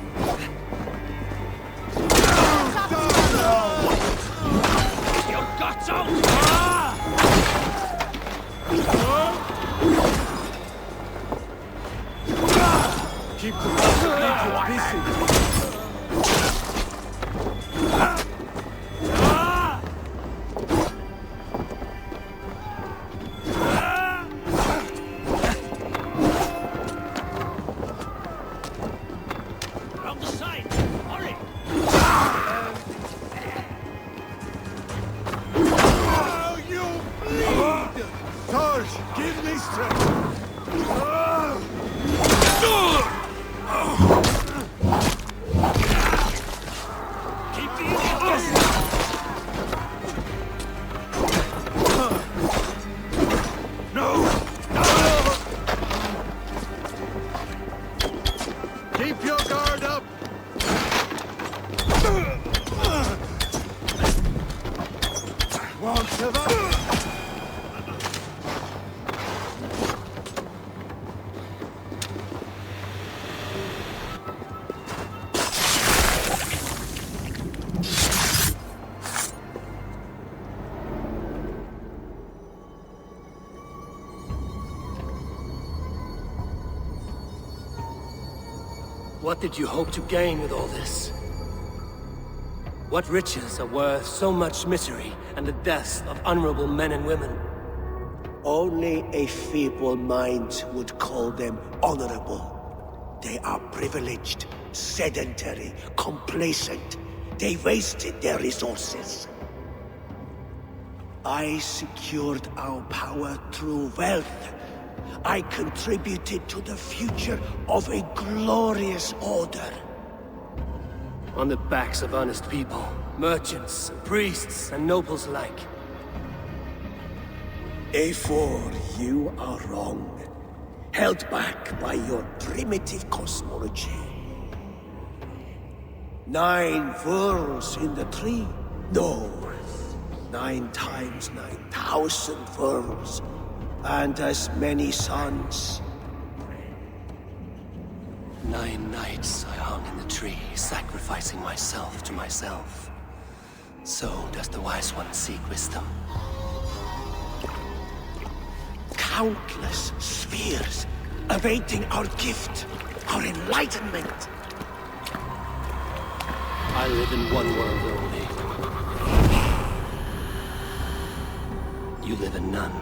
Give me strength! Keep these Keep your guard up! Want to vote? What did you hope to gain with all this? What riches are worth so much misery and the deaths of honorable men and women? Only a feeble mind would call them honorable. They are privileged, sedentary, complacent. They wasted their resources. I secured our power through wealth. I contributed to the future of a glorious order. On the backs of honest people, merchants, priests, and nobles alike. Eivor, you are wrong. Held back by your primitive cosmology. 9 worlds in the tree? No. 9 times 9,000 worlds. And as many suns. 9 nights I hung in the tree, sacrificing myself to myself. So does the wise one seek wisdom. Countless spheres awaiting our gift, our enlightenment. I live in one world only. You live in none.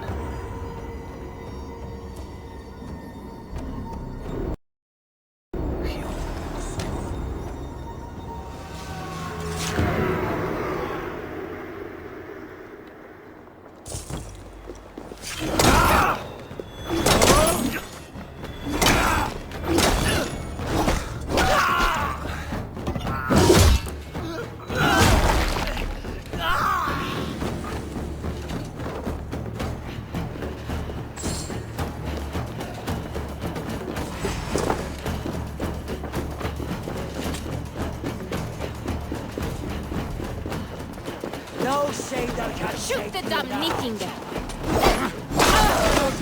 Shoot the damn Viking!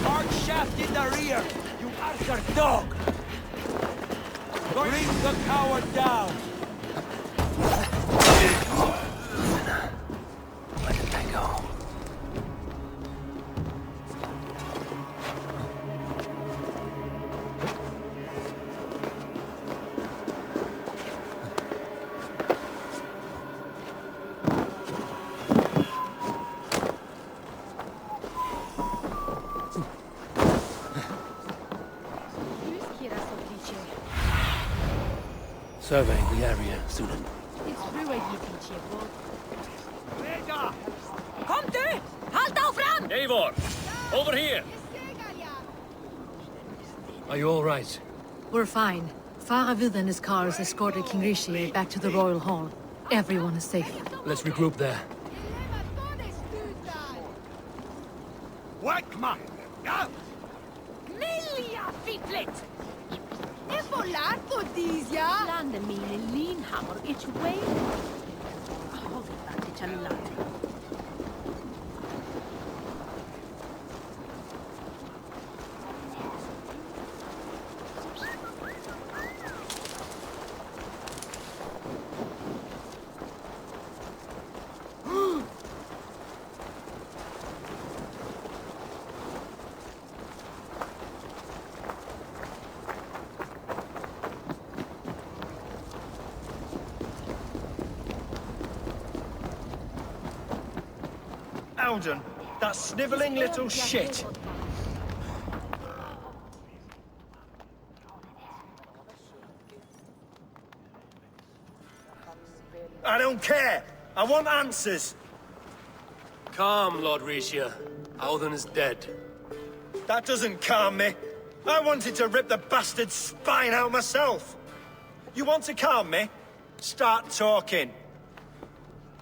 Hard shaft in the rear! You archer dog! Bring the coward down! Where did they go? Surveying the area, student. Kom du! Halt fram! Eivor! Over here! Are you all right? We're fine. Faravid and his cars escorted King Rishi back to the Royal Hall. Everyone is safe. Let's regroup there. Wakma! Milja fipplet! E volato disja! Lande mine linhammer each way. Oh, that is a lot. Alden, that snivelling little shit. I don't care. I want answers. Calm, Lord Rishi. Alden is dead. That doesn't calm me. I wanted to rip the bastard's spine out myself. You want to calm me? Start talking.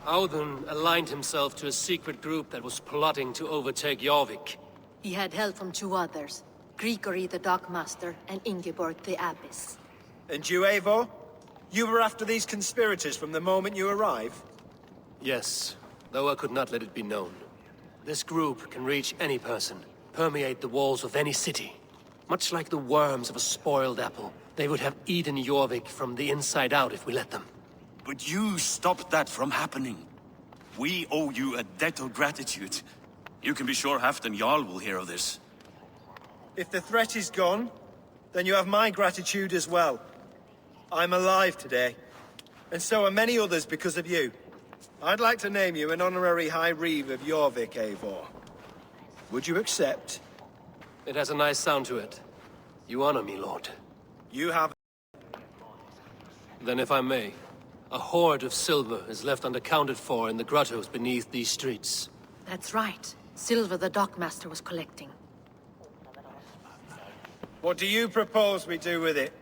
Audun aligned himself to a secret group that was plotting to overtake Jorvik. He had help from two others, Grigory the Dockmaster and Ingeborg the Abbess. And you, Eivor? You were after these conspirators from the moment you arrived? Yes, though I could not let it be known. This group can reach any person, permeate the walls of any city. Much like the worms of a spoiled apple, they would have eaten Jorvik from the inside out if we let them. But you stopped that from happening. We owe you a debt of gratitude. You can be sure Halfdan Jarl will hear of this. If the threat is gone, then you have my gratitude as well. I'm alive today, and so are many others because of you. I'd like to name you an honorary High Reeve of Jorvik, Eivor. Would you accept? It has a nice sound to it. You honor me, Lord. You have... Then if I may, a hoard of silver is left unaccounted for in the grottos beneath these streets. That's right. Silver the Dockmaster was collecting. What do you propose we do with it?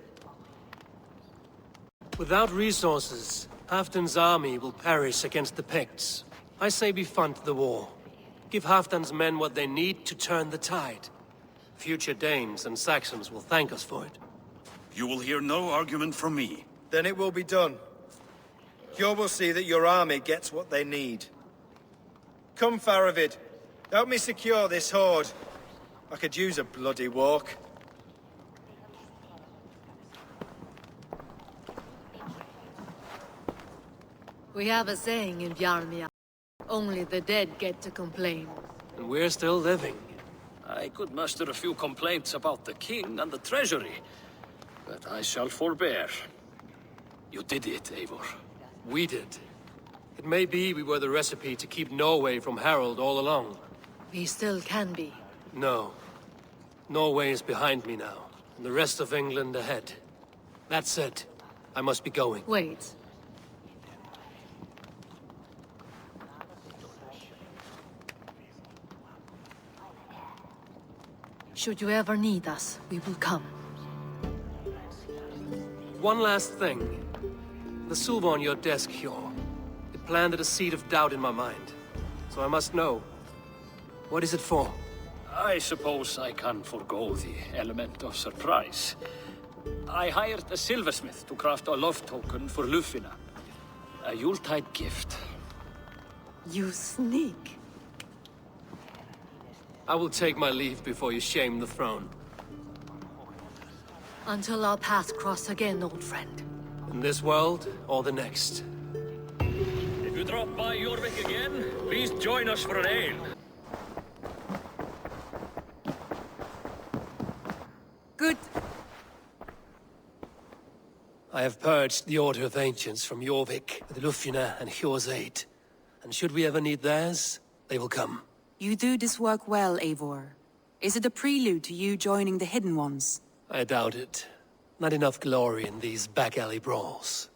Without resources, Halfdan's army will perish against the Picts. I say we fund the war. Give Halfdan's men what they need to turn the tide. Future Danes and Saxons will thank us for it. You will hear no argument from me. Then it will be done. You will see that your army gets what they need. Come, Faravid. Help me secure this hoard. I could use a bloody walk. We have a saying in Bjarmia. Only the dead get to complain. And we're still living. I could muster a few complaints about the king and the treasury, but I shall forbear. You did it, Eivor. We did. It may be we were the recipe to keep Norway from Harald all along. We still can be. No. Norway is behind me now, and the rest of England ahead. That said, I must be going. Wait. Should you ever need us, we will come. One last thing. The silver on your desk, Hjor. It planted a seed of doubt in my mind. So I must know. What is it for? I suppose I can forgo the element of surprise. I hired a silversmith to craft a love token for Lufina. A Yuletide gift. You sneak. I will take my leave before you shame the throne. Until our paths cross again, old friend. In this world, or the next. If you drop by Jorvik again, please join us for an ale. Good. I have purged the Order of Ancients from Jorvik with Lufina and Hjor's aid. And should we ever need theirs, they will come. You do this work well, Eivor. Is it a prelude to you joining the Hidden Ones? I doubt it. Not enough glory in these back-alley brawls.